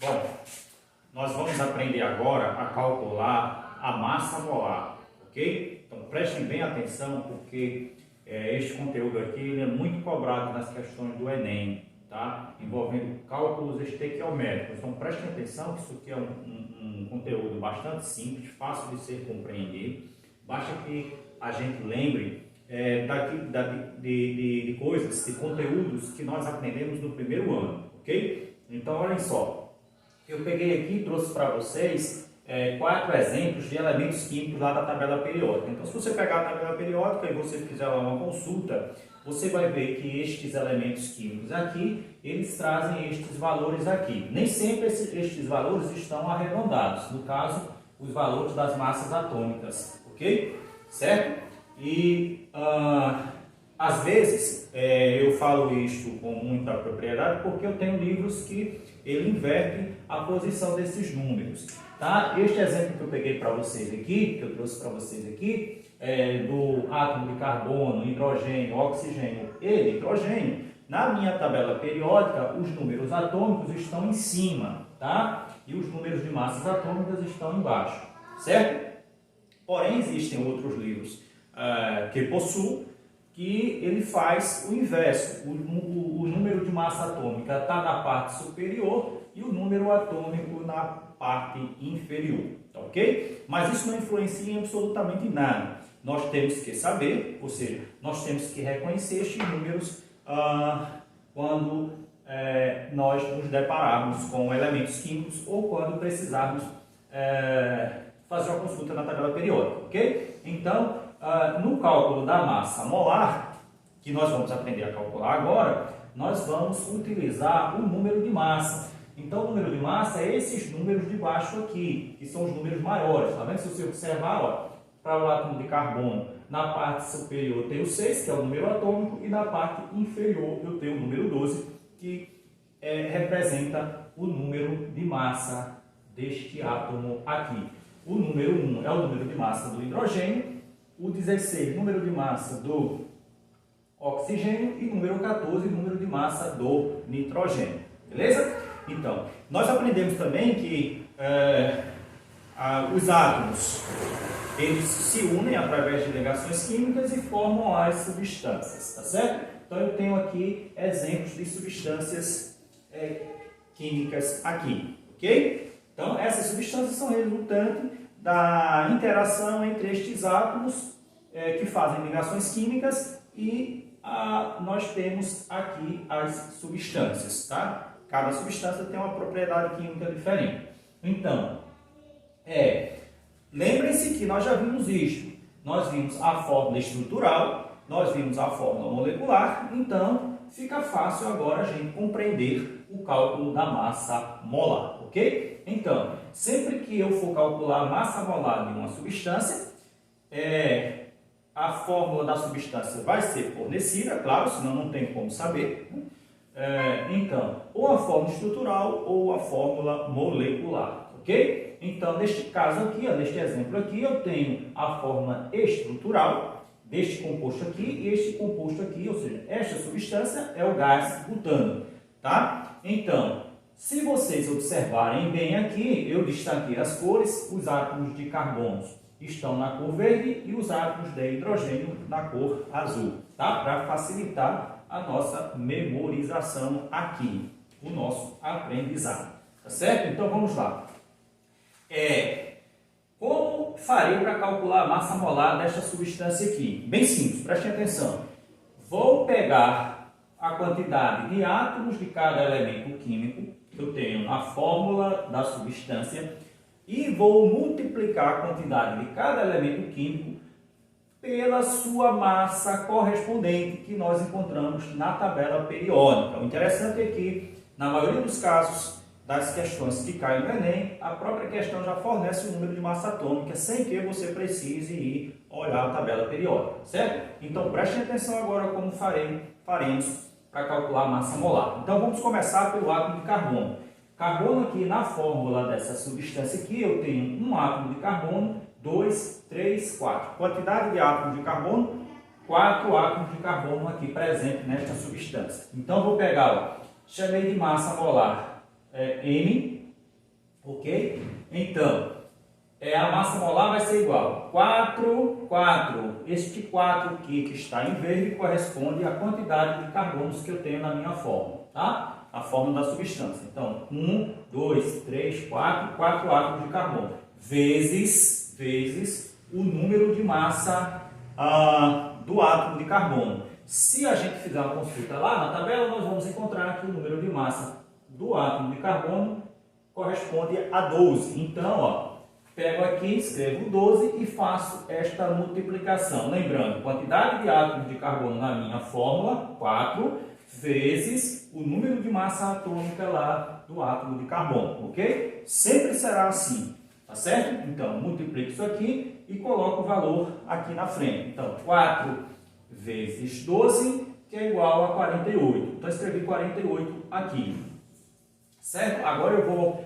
Bom, nós vamos aprender agora a calcular a massa molar, ok? Então prestem bem atenção porque este conteúdo aqui ele é muito cobrado nas questões do Enem, tá? Envolvendo cálculos estequiométricos. Então prestem atenção que isso aqui é um conteúdo bastante simples, fácil de ser compreendido. Basta que a gente lembre de coisas, de conteúdos que nós aprendemos no primeiro ano, ok? Então olhem só. Eu peguei aqui e trouxe para vocês 4 exemplos de elementos químicos lá da tabela periódica. Então, se você pegar a tabela periódica e você fizer lá uma consulta, você vai ver que estes elementos químicos aqui, eles trazem estes valores aqui. Nem sempre estes valores estão arredondados, no caso, os valores das massas atômicas, ok? Certo? E às vezes eu falo isto com muita propriedade porque eu tenho livros que ele inverte a posição desses números, tá? Este exemplo que eu peguei para vocês aqui, que eu trouxe para vocês aqui, do átomo de carbono, hidrogênio, oxigênio e nitrogênio, na minha tabela periódica, os números atômicos estão em cima, tá? E os números de massas atômicas estão embaixo, certo? Porém, existem outros livros que possuem, que ele faz o inverso. O número de massa atômica está na parte superior e o número atômico na parte inferior, ok? Mas isso não influencia em absolutamente nada. Nós temos que saber, ou seja, nós temos que reconhecer estes números quando nós nos depararmos com elementos químicos ou quando precisarmos fazer uma consulta na tabela periódica, ok? Então, no cálculo da massa molar, que nós vamos aprender a calcular agora, nós vamos utilizar o número de massa. Então, o número de massa é esses números de baixo aqui, que são os números maiores. Tá vendo? Se você observar, ó, para o átomo de carbono, na parte superior eu tenho 6, que é o número atômico, e na parte inferior eu tenho o número 12, que representa o número de massa deste átomo aqui. O número 1 é o número de massa do hidrogênio, o 16, número de massa do oxigênio, e número 14, número de massa do nitrogênio. Beleza? Então, nós aprendemos também que os átomos eles se unem através de ligações químicas e formam as substâncias, tá certo? Então, eu tenho aqui exemplos de substâncias químicas aqui, ok? Então, essas substâncias são resultantes da interação entre estes átomos que fazem ligações químicas e nós temos aqui as substâncias, tá? Cada substância tem uma propriedade química diferente. Então, lembrem-se que nós já vimos isto. Nós vimos a fórmula estrutural, nós vimos a fórmula molecular, então fica fácil agora a gente compreender o cálculo da massa molar, ok? Então, sempre que eu for calcular a massa molar de uma substância, a fórmula da substância vai ser fornecida, claro, senão não tem como saber. Então, ou a fórmula estrutural ou a fórmula molecular, ok? Então, neste caso aqui, neste exemplo aqui, eu tenho a fórmula estrutural deste composto aqui e este composto aqui, ou seja, esta substância é o gás butano, tá? Então, se vocês observarem bem aqui, eu destaquei as cores, os átomos de carbono estão na cor verde e os átomos de hidrogênio na cor azul, tá? Para facilitar a nossa memorização aqui, o nosso aprendizado, tá certo? Então vamos lá. Como farei para calcular a massa molar desta substância aqui? Bem simples, prestem atenção. Vou pegar a quantidade de átomos de cada elemento químico que eu tenho na fórmula da substância e vou multiplicar a quantidade de cada elemento químico pela sua massa correspondente que nós encontramos na tabela periódica. O interessante é que, na maioria dos casos das questões que caem no Enem, a própria questão já fornece o número de massa atômica sem que você precise ir olhar a tabela periódica, certo? Então, prestem atenção agora como faremos para calcular a massa molar. Então, vamos começar pelo átomo de carbono. Carbono aqui na fórmula dessa substância aqui, eu tenho um átomo de carbono, 2, 3, 4. Quantidade de átomos de carbono, 4 átomos de carbono aqui presentes nesta substância. Então, vou pegar, chamei de massa molar M, Ok? Então, a massa molar vai ser igual 4, 4. Este 4 aqui que está em verde corresponde à quantidade de carbonos que eu tenho na minha fórmula, tá? A fórmula da substância. Então, 1, 2, 3, 4, 4 átomos de carbono, vezes o número de massa do átomo de carbono. Se a gente fizer uma consulta lá na tabela, nós vamos encontrar que o número de massa do átomo de carbono corresponde a 12. Então, ó, pego aqui, escrevo 12 e faço esta multiplicação. Lembrando, quantidade de átomos de carbono na minha fórmula, 4, vezes o número de massa atômica lá do átomo de carbono, ok? Sempre será assim, tá certo? Então, multiplico isso aqui e coloco o valor aqui na frente. Então, 4 vezes 12, que é igual a 48. Então, escrevi 48 aqui, certo? Agora eu vou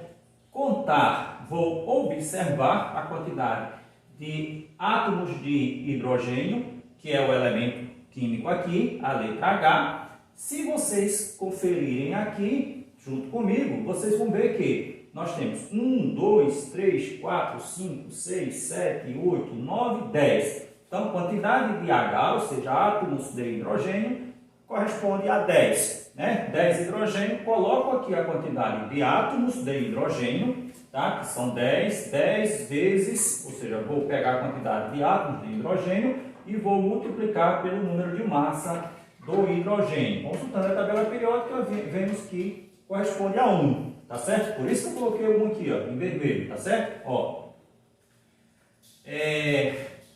contar, vou observar a quantidade de átomos de hidrogênio, que é o elemento químico aqui, a letra H. Se vocês conferirem aqui, junto comigo, vocês vão ver que nós temos 1, 2, 3, 4, 5, 6, 7, 8, 9, 10. Então, quantidade de H, ou seja, átomos de hidrogênio, corresponde a 10. Né? 10 hidrogênio, coloco aqui a quantidade de átomos de hidrogênio, tá? Que são 10 vezes, ou seja, vou pegar a quantidade de átomos de hidrogênio e vou multiplicar pelo número de massa do hidrogênio. Consultando a tabela periódica, vemos que corresponde a 1, tá certo? Por isso que eu coloquei 1 aqui, ó, em vermelho, tá certo? Ó,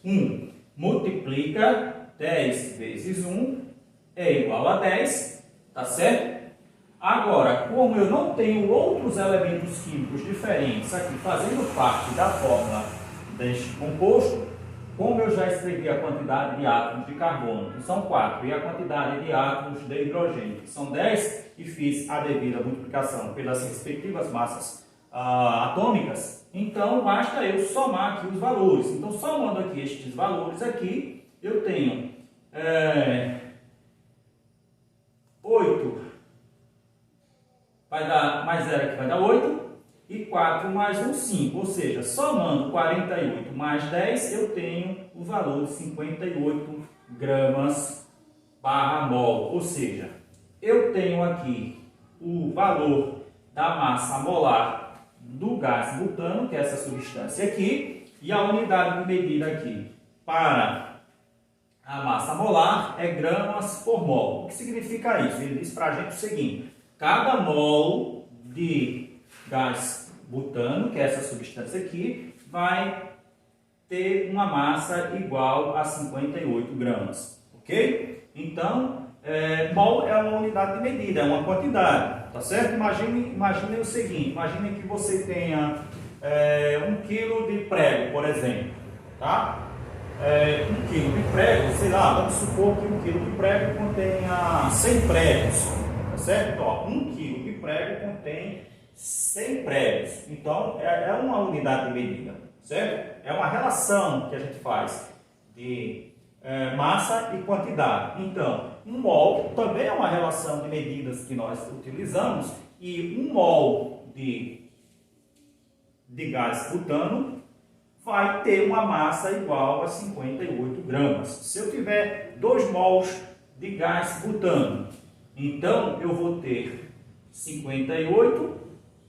1 multiplica 10 vezes 1 é igual a 10, tá certo? Agora, como eu não tenho outros elementos químicos diferentes aqui fazendo parte da fórmula deste composto, como eu já escrevi a quantidade de átomos de carbono, que são 4, e a quantidade de átomos de hidrogênio, que são 10, e fiz a devida multiplicação pelas respectivas massas atômicas, então basta eu somar aqui os valores. Então, somando aqui estes valores aqui, eu tenho 8, vai dar mais 0 aqui, vai dar 8. E 4 mais 1, 5. Ou seja, somando 48 mais 10, eu tenho o valor de 58 gramas barra mol. Ou seja, eu tenho aqui o valor da massa molar do gás butano, que é essa substância aqui, e a unidade de medida aqui para a massa molar é gramas por mol. O que significa isso? Ele diz para a gente o seguinte: cada mol de gás butano, que é essa substância aqui, vai ter uma massa igual a 58 gramas, ok? Então, mol é uma unidade de medida, é uma quantidade, tá certo? Imagine o seguinte, imagine que você tenha 1 kg de prego, por exemplo, tá? 1 kg de prego, sei lá, vamos supor que 1 kg de prego contenha 100 pregos, tá certo? Então, 1 kg de prego contém 100 pregos. Então, é uma unidade de medida, certo? É uma relação que a gente faz de massa e quantidade. Então, 1 mol também é uma relação de medidas que nós utilizamos, e 1 mol de gás butano vai ter uma massa igual a 58 gramas. Se eu tiver 2 mols de gás butano, então eu vou ter 58,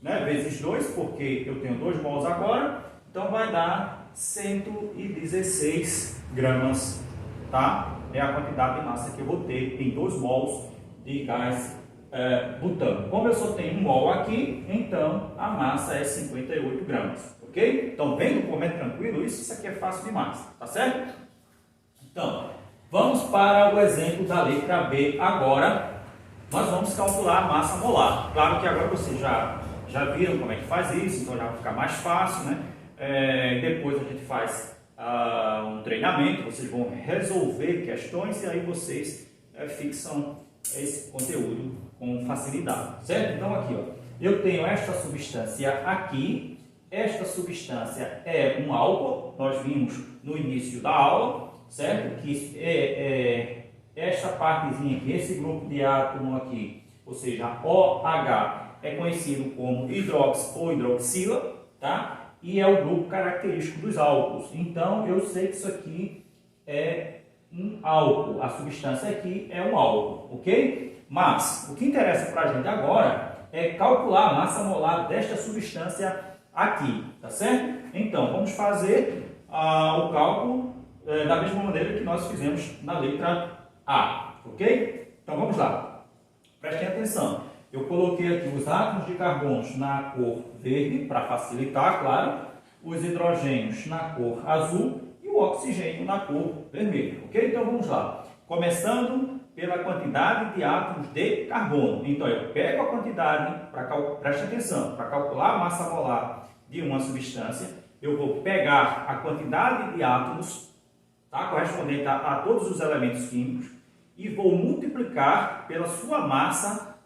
né, vezes 2, porque eu tenho 2 mols agora, então vai dar 116 gramas, tá? É a quantidade de massa que eu vou ter em 2 mols de gás butano. Como eu só tenho 1 mol aqui, então a massa é 58 gramas, ok? Então, vendo como é tranquilo isso aqui é fácil demais, tá certo? Então, vamos para o exemplo da letra B agora. Nós vamos calcular a massa molar. Claro que agora vocês já viram como é que faz isso, então já vai ficar mais fácil, né? Depois a gente faz um treinamento, vocês vão resolver questões e aí vocês fixam esse conteúdo com facilidade, certo? Então aqui, ó, eu tenho esta substância aqui, esta substância é um álcool, nós vimos no início da aula, certo? Que esta partezinha aqui, esse grupo de átomo aqui, ou seja, OH, é conhecido como hidrox ou hidroxila, tá? E é o grupo característico dos álcools. Então, eu sei que isso aqui é um álcool, a substância aqui é um álcool, ok? Mas, o que interessa para a gente agora é calcular a massa molar desta substância aqui, tá certo? Então, vamos fazer o cálculo da mesma maneira que nós fizemos na letra A, ok? Então, vamos lá. Prestem atenção. Eu coloquei aqui os átomos de carbono na cor verde, para facilitar, claro, os hidrogênios na cor azul e o oxigênio na cor vermelha, ok? Então, vamos lá. Começando pela quantidade de átomos de carbono. Então, eu pego a quantidade, preste atenção, para calcular a massa molar de uma substância, eu vou pegar a quantidade de átomos, tá, correspondente a todos os elementos químicos, e vou multiplicar pela sua massa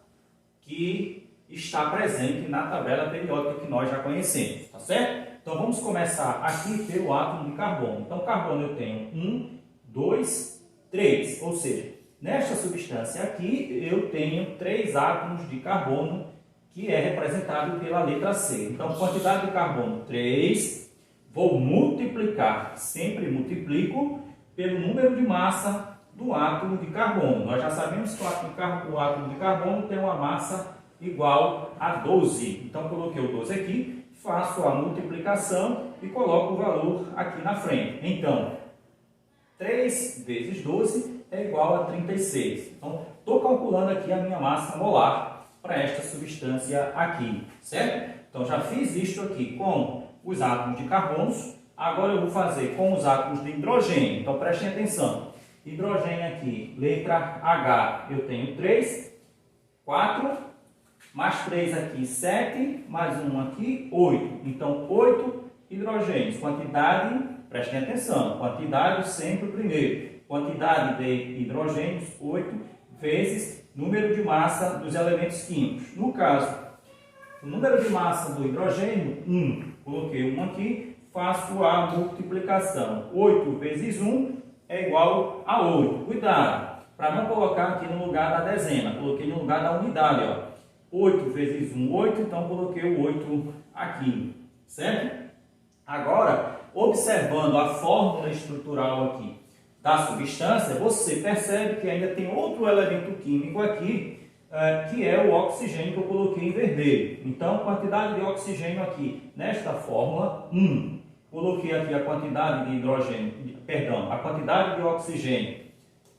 que está presente na tabela periódica que nós já conhecemos, tá certo? Então, vamos começar aqui pelo átomo de carbono. Então, carbono eu tenho 1, 2, 3, ou seja, nesta substância aqui eu tenho 3 átomos de carbono, que é representado pela letra C. Então, quantidade de carbono 3, vou multiplicar, sempre multiplico, pelo número de massa do átomo de carbono. Nós já sabemos que o átomo de carbono tem uma massa igual a 12. Então, coloquei o 12 aqui, faço a multiplicação e coloco o valor aqui na frente. Então, 3 vezes 12 é igual a 36. Então, estou calculando aqui a minha massa molar para esta substância aqui, certo? Então, já fiz isto aqui com os átomos de carbono. Agora eu vou fazer com os átomos de hidrogênio. Então, prestem atenção. Hidrogênio aqui, letra H, eu tenho 3, 4, mais 3 aqui, 7, mais 1 aqui, 8. Então, 8 hidrogênios. Quantidade, prestem atenção, quantidade sempre primeiro. Quantidade de hidrogênios, 8, vezes número de massa dos elementos químicos. No caso, o número de massa do hidrogênio, 1. Coloquei 1 aqui, faço a multiplicação. 8 vezes 1 é igual a 8. Cuidado, para não colocar aqui no lugar da dezena, coloquei no lugar da unidade, ó. 8 vezes 1, 8, então coloquei o 8 aqui, certo? Agora, observando a fórmula estrutural aqui da substância, você percebe que ainda tem outro elemento químico aqui, que é o oxigênio que eu coloquei em vermelho. Então, quantidade de oxigênio aqui, nesta fórmula, 1. Coloquei aqui a quantidade de hidrogênio, a quantidade de oxigênio.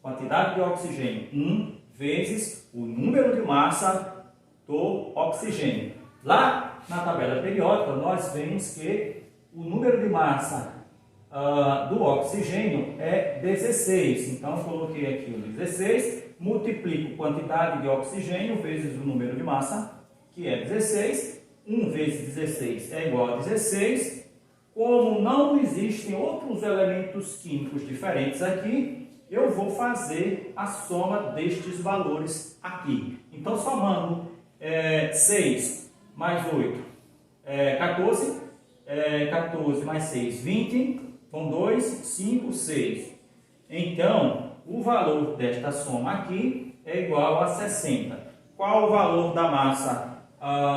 Quantidade de oxigênio, 1 vezes o número de massa do oxigênio. Lá na tabela periódica, nós vemos que o número de massa do oxigênio é 16. Então, coloquei aqui o 16, multiplico quantidade de oxigênio vezes o número de massa, que é 16. 1 vezes 16 é igual a 16. Como não existem outros elementos químicos diferentes aqui, eu vou fazer a soma destes valores aqui. Então, somando 6 mais 8, 14. 14 mais 6, 20. Com 2, 5, 6. Então, o valor desta soma aqui é igual a 60. Qual o valor da massa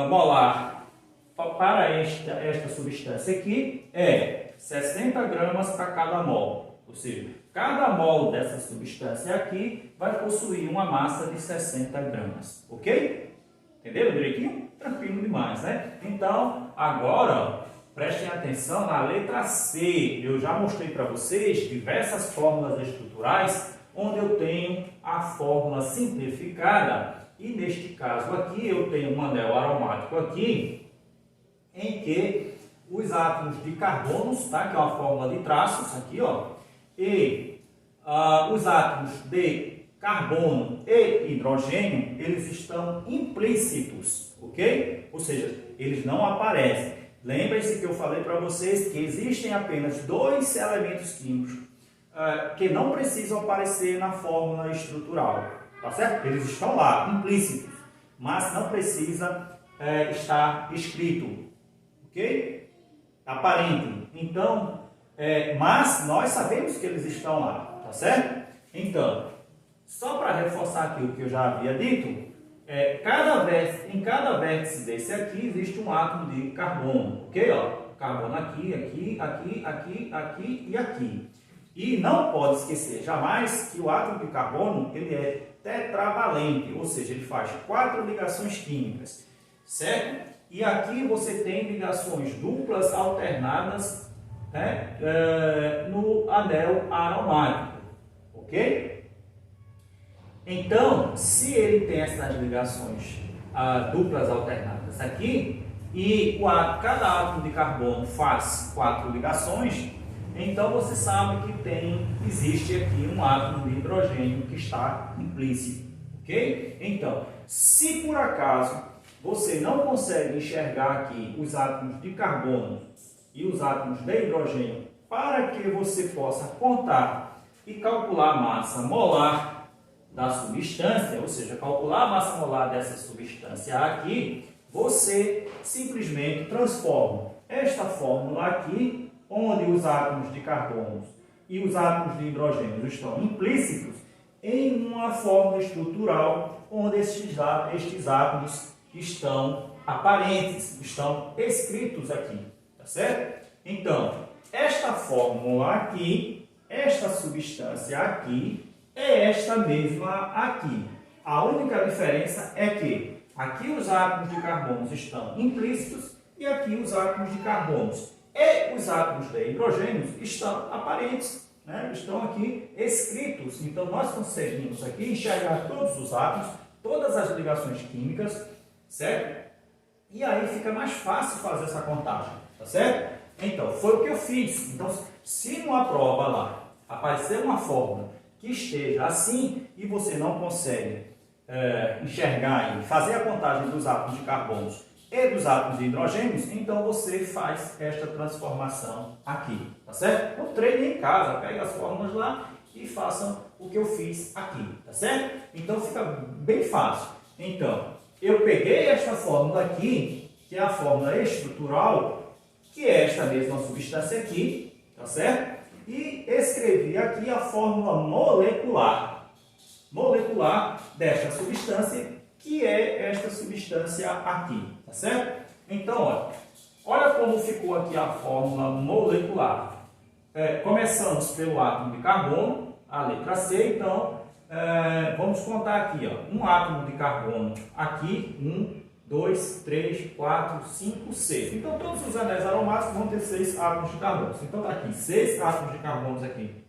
molar para esta substância aqui? É 60 gramas para cada mol. Ou seja, cada mol dessa substância aqui vai possuir uma massa de 60 gramas. Ok? Entenderam direitinho? Tranquilo demais, né? Então, agora, prestem atenção na letra C. Eu já mostrei para vocês diversas fórmulas estruturais, onde eu tenho a fórmula simplificada. E neste caso aqui, eu tenho um anel aromático aqui, em que os átomos de carbono, tá? Que é uma fórmula de traços, aqui, ó, e os átomos de carbono e hidrogênio, eles estão implícitos, ok? Ou seja, eles não aparecem. Lembrem-se que eu falei para vocês que existem apenas 2 elementos químicos que não precisam aparecer na fórmula estrutural, tá certo? Eles estão lá, implícitos, mas não precisa estar escrito. Ok? Aparente. Então, mas nós sabemos que eles estão lá, tá certo? Então, só para reforçar aqui o que eu já havia dito, em cada vértice desse aqui existe um átomo de carbono, ok? Ó, carbono aqui, aqui, aqui, aqui, aqui e aqui. E não pode esquecer jamais que o átomo de carbono ele é tetravalente, ou seja, ele faz 4 ligações químicas, certo? E aqui você tem ligações duplas alternadas, né, no anel aromático, ok? Então, se ele tem essas ligações duplas alternadas aqui, e cada átomo de carbono faz 4 ligações, então você sabe que existe aqui um átomo de hidrogênio que está implícito, ok? Então, se por acaso você não consegue enxergar aqui os átomos de carbono e os átomos de hidrogênio para que você possa contar e calcular a massa molar da substância, ou seja, calcular a massa molar dessa substância aqui, você simplesmente transforma esta fórmula aqui, onde os átomos de carbono e os átomos de hidrogênio estão implícitos, em uma fórmula estrutural onde estes átomos estão aparentes, estão escritos aqui, tá certo? Então, esta fórmula aqui, esta substância aqui, é esta mesma aqui. A única diferença é que aqui os átomos de carbono estão implícitos e aqui os átomos de carbono e os átomos de hidrogênio estão aparentes, né? Estão aqui escritos. Então, nós conseguimos aqui enxergar todos os átomos, todas as ligações químicas, certo? E aí fica mais fácil fazer essa contagem, tá certo? Então, foi o que eu fiz. Então, se numa prova lá aparecer uma fórmula que esteja assim e você não consegue enxergar e fazer a contagem dos átomos de carbono e dos átomos de hidrogênios, então você faz esta transformação aqui, tá certo? Então treine em casa, pegue as fórmulas lá e façam o que eu fiz aqui, tá certo? Então fica bem fácil. Então, eu peguei esta fórmula aqui, que é a fórmula estrutural, que é esta mesma substância aqui, tá certo? E escrevi aqui a fórmula molecular desta substância, que é esta substância aqui, tá certo? Então, olha como ficou aqui a fórmula molecular. Começamos pelo átomo de carbono, a letra C, então, vamos contar aqui, ó, um átomo de carbono aqui, 1, 2, 3, 4, 5, 6. Então, todos os anéis aromáticos vão ter 6 átomos de carbono. Então, está aqui 6 átomos de carbono aqui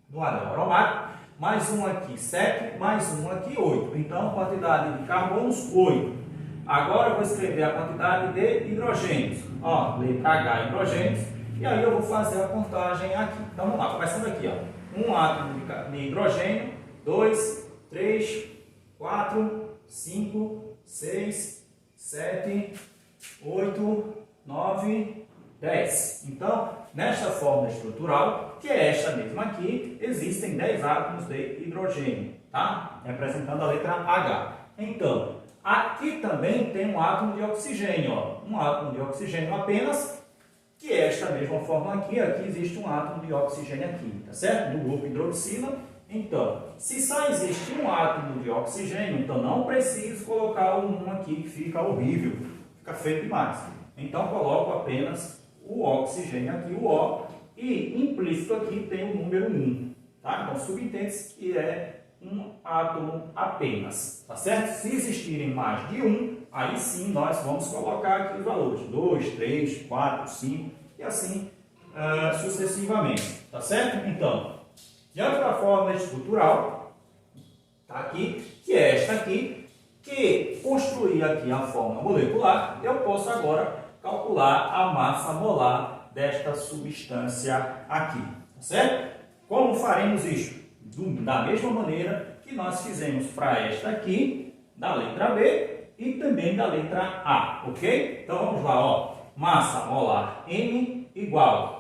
no anel aromático, mais um aqui 7, mais um aqui 8. Então, quantidade de carbonos 8. Agora, eu vou escrever a quantidade de hidrogênios. Ó, letra H, hidrogênios. E aí, eu vou fazer a contagem aqui. Então, vamos lá, começando aqui, ó. Um átomo de hidrogênio, 2, 3, 4, 5, 6, 7, 8, 9, 10. Então, nesta fórmula estrutural, que é esta mesma aqui, existem 10 átomos de hidrogênio, tá? Representando a letra H. Então, aqui também tem um átomo de oxigênio, ó. Um átomo de oxigênio apenas, que é esta mesma fórmula aqui. Aqui existe um átomo de oxigênio aqui, tá certo? Do grupo hidroxila. Então, se só existe um átomo de oxigênio, então não preciso colocar o 1 aqui, que fica horrível, fica feio demais. Então, coloco apenas o oxigênio aqui, o O, e implícito aqui tem o número 1, tá? Então, subentende-se que é um átomo apenas, tá certo? Se existirem mais de um, aí sim nós vamos colocar aqui os valores, 2, 3, 4, 5, e assim sucessivamente, tá certo? Então, diante da fórmula estrutural, tá aqui, que é esta aqui, que construir aqui a fórmula molecular, eu posso agora calcular a massa molar desta substância aqui, tá certo? Como faremos isso? Da mesma maneira que nós fizemos para esta aqui, da letra B e também da letra A, ok? Então vamos lá, ó. Massa molar M igual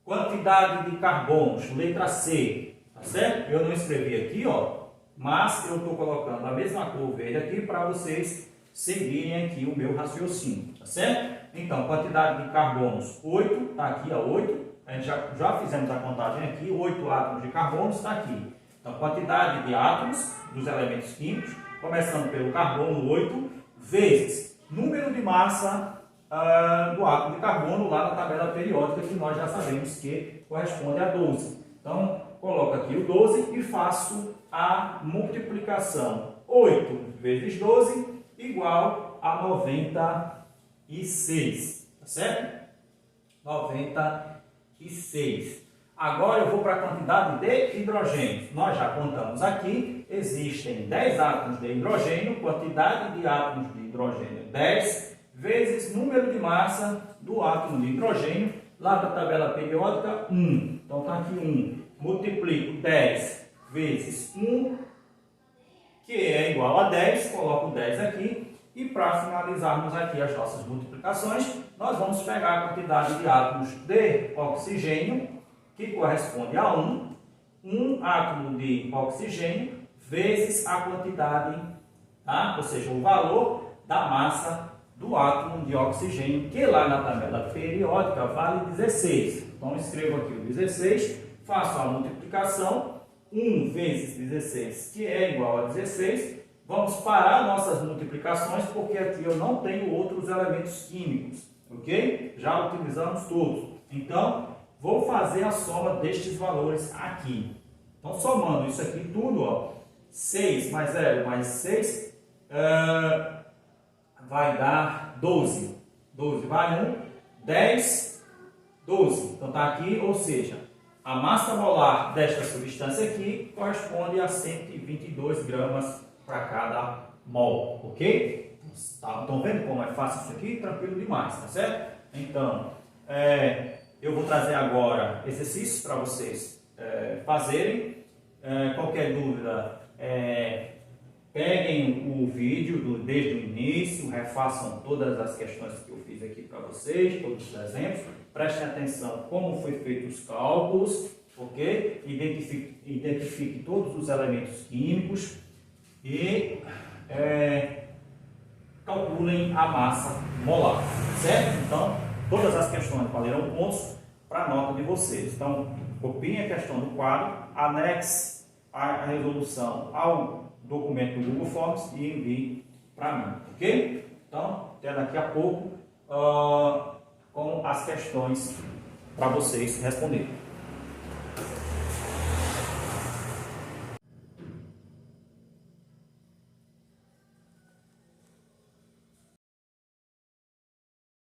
quantidade de carbonos, letra C, tá certo? Eu não escrevi aqui, ó, mas eu estou colocando a mesma cor verde aqui para vocês seguirem aqui o meu raciocínio, tá certo? Então, quantidade de carbonos, 8, tá aqui, ó, 8. A gente já fizemos a contagem aqui, 8 átomos de carbono está aqui. Então, quantidade de átomos dos elementos químicos, começando pelo carbono 8, vezes número de massa do átomo de carbono lá na tabela periódica, que nós já sabemos que corresponde a 12. Então, coloco aqui o 12 e faço a multiplicação. 8 vezes 12 igual a 96, tá certo? 96. Agora eu vou para a quantidade de hidrogênio. Nós já contamos aqui, existem 10 átomos de hidrogênio, quantidade de átomos de hidrogênio 10, vezes número de massa do átomo de hidrogênio, lá da tabela periódica 1. Então está aqui 1. Multiplico 10 vezes 1, que é igual a 10, coloco 10 aqui. E para finalizarmos aqui as nossas multiplicações, nós vamos pegar a quantidade de átomos de oxigênio, que corresponde a 1, um átomo de oxigênio, vezes a quantidade, tá? Ou seja, o valor da massa do átomo de oxigênio, que lá na tabela periódica vale 16. Então, escrevo aqui o 16, faço a multiplicação, 1 vezes 16, que é igual a 16. Vamos parar nossas multiplicações, porque aqui eu não tenho outros elementos químicos, ok? Já utilizamos todos. Então, vou fazer a soma destes valores aqui. Então, somando isso aqui tudo, ó, 6 mais 0 mais 6, vai dar 12. 12 vai 1, 10, 12. Então, está aqui, ou seja, a massa molar desta substância aqui corresponde a 122 gramas para cada mol, ok? Estão vendo como é fácil isso aqui? Tranquilo demais, tá certo? Então, eu vou trazer agora exercícios para vocês fazerem. Qualquer dúvida, peguem o vídeo desde o início, refaçam todas as questões que eu fiz aqui para vocês, todos os exemplos. Prestem atenção como foi feito os cálculos, ok? Identifique todos os elementos químicos e calculem a massa molar, certo? Então, todas as questões valerão pontos para a nota de vocês. Então, copiem a questão do quadro, anexe a resolução ao documento do Google Forms e envie para mim, ok? Então, até daqui a pouco com as questões para vocês responderem.